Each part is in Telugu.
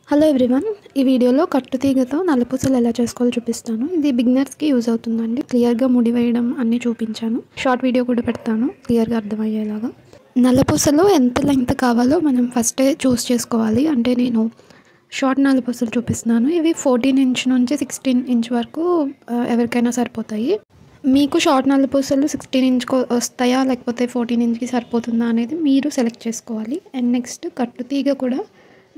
హలో ఎవ్రీవన్, ఈ వీడియోలో కట్టుతీగతో నల్లపూసలు ఎలా చేసుకోవాలో చూపిస్తాను. ఇది బిగినర్స్కి యూజ్ అవుతుందండి. క్లియర్గా ముడి వేయడం అన్నీ చూపించాను. షార్ట్ వీడియో కూడా పెడతాను క్లియర్గా అర్థమయ్యేలాగా. నల్లపూసలు ఎంత లెంగ్త్ కావాలో మనం ఫస్టే చూస్ చేసుకోవాలి. అంటే నేను షార్ట్ నల్లపూసలు చూపిస్తున్నాను. ఇవి 14 ఇంచ్ నుంచి 16 ఇంచ్ వరకు ఎవరికైనా సరిపోతాయి. మీకు షార్ట్ నల్లపూసలు 16 ఇంచ్కి వస్తాయా లేకపోతే 14 ఇంచ్కి సరిపోతుందా అనేది మీరు సెలెక్ట్ చేసుకోవాలి. అండ్ నెక్స్ట్ కట్టుతీగ కూడా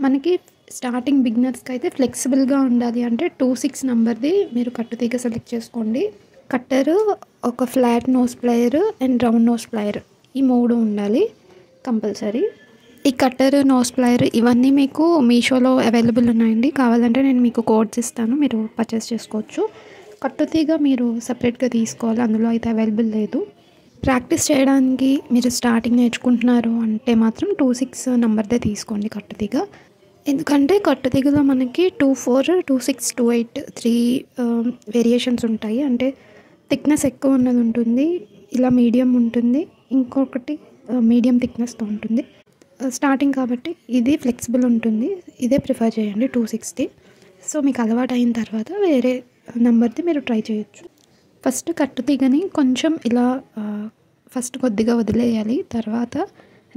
మనకి స్టార్టింగ్ బిగినర్స్కి అయితే ఫ్లెక్సిబుల్గా ఉండాలి. అంటే 26 నెంబర్ది మీరు కట్టుతీగ సెలెక్ట్ చేసుకోండి. కట్టరు, ఒక flat nose plier and round nose plier, ఈ మూడు ఉండాలి కంపల్సరీ. ఈ కట్టర్, నోస్ ప్లేయర్ ఇవన్నీ మీకు మీషోలో అవైలబుల్ ఉన్నాయండి. కావాలంటే నేను మీకు కోడ్స్ ఇస్తాను, మీరు పర్చేస్ చేసుకోవచ్చు. కట్టుతీగ మీరు సపరేట్గా తీసుకోవాలి, అందులో అయితే అవైలబుల్ లేదు. ప్రాక్టీస్ చేయడానికి మీరు స్టార్టింగ్ నేర్చుకుంటున్నారు అంటే మాత్రం 26 నెంబర్దే తీసుకోండి కట్టుతీగ. ఎందుకంటే కట్టుతీగలో మనకి 24, 26, 28 3 వేరియేషన్స్ ఉంటాయి. అంటే థిక్నెస్ ఎక్కువ ఉన్నది ఉంటుంది, ఇలా మీడియం ఉంటుంది, ఇంకొకటి మీడియం థిక్నెస్తో ఉంటుంది. స్టార్టింగ్ కాబట్టి ఇది ఫ్లెక్సిబుల్ ఉంటుంది, ఇదే ప్రిఫర్ చేయండి 260. సో మీకు అలవాటు అయిన తర్వాత వేరే నెంబర్ది మీరు ట్రై చేయొచ్చు. ఫస్ట్ కట్టుతీగని కొంచెం ఇలా ఫస్ట్ కొద్దిగా వదిలేయాలి. తర్వాత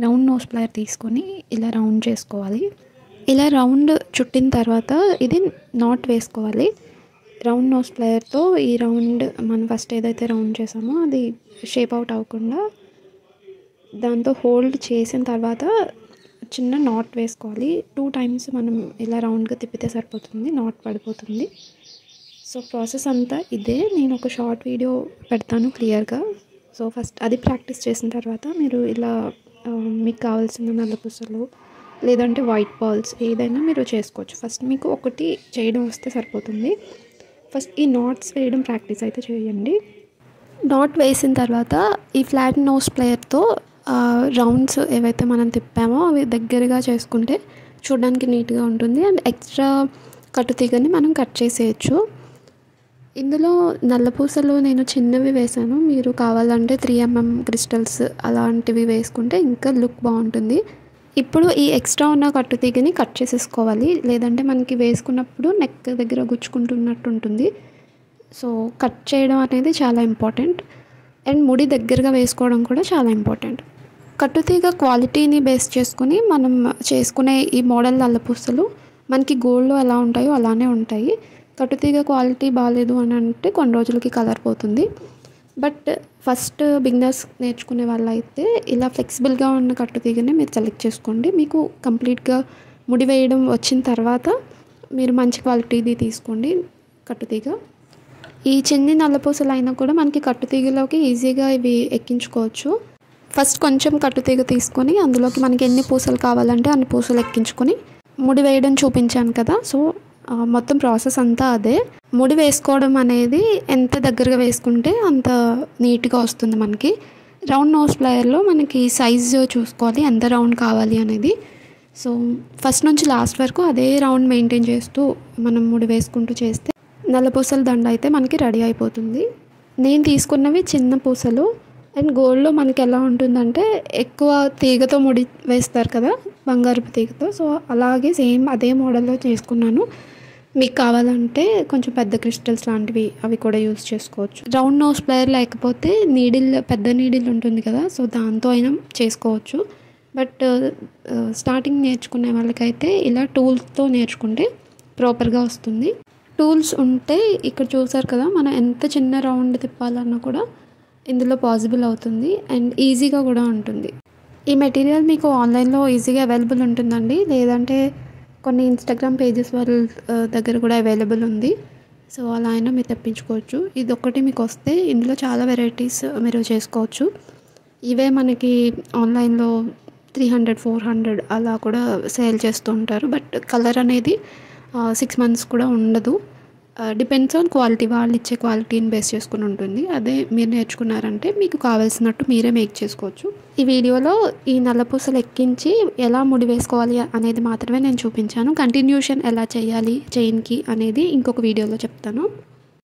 రౌండ్ నోస్ ప్లేయర్ తీసుకొని ఇలా రౌండ్ చేసుకోవాలి. ఇలా రౌండ్ చుట్టిన తర్వాత ఇది నాట్ వేసుకోవాలి. రౌండ్ నోస్ ప్లేయర్తో ఈ రౌండ్ మనం ఫస్ట్ ఏదైతే రౌండ్ చేసామో అది షేప్ అవుట్ అవ్వకుండా దాంతో హోల్డ్ చేసిన తర్వాత చిన్న నాట్ వేసుకోవాలి. 2 times మనం ఇలా రౌండ్గా తిప్పితే సరిపోతుంది, నాట్ పడిపోతుంది. సో ప్రాసెస్ అంతా ఇదే. నేను ఒక షార్ట్ వీడియో పెడతాను క్లియర్గా. సో ఫస్ట్ అది ప్రాక్టీస్ చేసిన తర్వాత మీరు ఇలా మీకు కావాల్సిన నల్లపూసలు లేదంటే వైట్ బాల్స్ ఏదైనా మీరు చేసుకోవచ్చు. ఫస్ట్ మీకు ఒకటి చేయడం వస్తే సరిపోతుంది. ఫస్ట్ ఈ నాట్స్ వేయడం ప్రాక్టీస్ అయితే చేయండి. నాట్ వేసిన తర్వాత ఈ ఫ్లాట్ నోస్ ప్లేయర్తో రౌండ్స్ ఏవైతే మనం తిప్పామో అవి దగ్గరగా చేసుకుంటే చూడడానికి నీట్గా ఉంటుంది. అండ్ ఎక్స్ట్రా కట్టుతీగని మనం కట్ చేసేయచ్చు. ఇందులో నల్లపూసలు నేను చిన్నవి వేసాను, మీరు కావాలంటే 3mm క్రిస్టల్స్ అలాంటివి వేసుకుంటే ఇంకా లుక్ బాగుంటుంది. ఇప్పుడు ఈ ఎక్స్ట్రా ఉన్న కట్టుతీగని కట్ చేసేసుకోవాలి, లేదంటే మనకి వేసుకున్నప్పుడు నెక్ దగ్గర గుచ్చుకుంటున్నట్టు ఉంటుంది. సో కట్ చేయడం అనేది చాలా ఇంపార్టెంట్. అండ్ ముడి దగ్గరగా వేసుకోవడం కూడా చాలా ఇంపార్టెంట్. కట్టుతీగ క్వాలిటీని బేస్ చేసుకుని మనం చేసుకునే ఈ మోడల్ నల్లపూసలు మనకి గోల్డ్లో ఎలా ఉంటాయో అలానే ఉంటాయి. కట్టుతీగ క్వాలిటీ బాగాలేదు అని అంటే కొన్ని రోజులకి కలర్ పోతుంది. బట్ ఫస్ట్ బిగినర్స్ నేర్చుకునే వాళ్ళైతే ఇలా ఫ్లెక్సిబుల్గా ఉన్న కట్టుతీగనే మీరు సెలెక్ట్ చేసుకోండి. మీకు కంప్లీట్గా ముడి వేయడం వచ్చిన తర్వాత మీరు మంచి క్వాలిటీది తీసుకోండి కట్టుతీగ. ఈ చిన్ని నల్లపూసలు అయినా కూడా మనకి కట్టుతీగలోకి ఈజీగా ఇవి ఎక్కించుకోవచ్చు. ఫస్ట్ కొంచెం కట్టుతీగ తీసుకొని అందులోకి మనకి ఎన్ని పూసలు కావాలంటే అన్ని పూసలు ఎక్కించుకొని ముడి వేయడం చూపించాను కదా. సో మొత్తం ప్రాసెస్ అంతా అదే. ముడి వేసుకోవడం అనేది ఎంత దగ్గరగా వేసుకుంటే అంత నీట్గా వస్తుంది మనకి. రౌండ్ నోస్ ప్లేయర్లో మనకి సైజు చూసుకోవాలి, ఎంత రౌండ్ కావాలి అనేది. సో ఫస్ట్ నుంచి లాస్ట్ వరకు అదే రౌండ్ మెయింటైన్ చేస్తూ మనం ముడి వేసుకుంటూ చేస్తే నల్లపూసల దండ అయితే మనకి రెడీ అయిపోతుంది. నేను తీసుకున్నవి చిన్న పూసలు. అండ్ గోల్డ్లో మనకి ఎలా ఉంటుందంటే ఎక్కువ తీగతో ముడి వేస్తారు కదా, బంగారపు తీగతో. సో అలాగే సేమ్ అదే మోడల్లో చేసుకున్నాను. మీకు కావాలంటే కొంచెం పెద్ద క్రిస్టల్స్ లాంటివి అవి కూడా యూజ్ చేసుకోవచ్చు. రౌండ్ నోస్ ప్లేయర్ లేకపోతే నీడిల్, పెద్ద నీడిల్ ఉంటుంది కదా, సో దాంతో అయినా చేసుకోవచ్చు. బట్ స్టార్టింగ్ నేర్చుకునే వాళ్ళకైతే ఇలా టూల్స్తో నేర్చుకుంటే ప్రాపర్గా వస్తుంది. టూల్స్ ఉంటే ఇక్కడ చూసారు కదా, మనం ఎంత చిన్న రౌండ్ తిప్పాలన్నా కూడా ఇందులో పాసిబుల్ అవుతుంది అండ్ ఈజీగా కూడా ఉంటుంది. ఈ మెటీరియల్ మీకు ఆన్లైన్లో ఈజీగా అవైలబుల్ ఉంటుందండి, లేదంటే కొన్ని ఇన్స్టాగ్రామ్ పేజెస్ వాళ్ళ దగ్గర కూడా అవైలబుల్ ఉంది. సో అలా అయినా మీరు తెప్పించుకోవచ్చు. ఇది ఒక్కటి మీకు వస్తే ఇందులో చాలా వెరైటీస్ మీరు చేసుకోవచ్చు. ఇవే మనకి ఆన్లైన్లో 300, 400 అలా కూడా సేల్ చేస్తూ ఉంటారు. బట్ కలర్ అనేది 6 months కూడా ఉండదు. డిపెండ్స్ ఆన్ క్వాలిటీ, వాళ్ళు ఇచ్చే క్వాలిటీని బేస్ చేసుకుని ఉంటుంది. అదే మీరు నేర్చుకున్నారంటే మీకు కావాల్సినట్టు మీరే మేక్ చేసుకోవచ్చు. ఈ వీడియోలో ఈ నల్లపూసలు ఎక్కించి ఎలా ముడి వేసుకోవాలి అనేది మాత్రమే నేను చూపించాను. కంటిన్యూషన్ ఎలా చేయాలి చైన్కి అనేది ఇంకొక వీడియోలో చెప్తాను.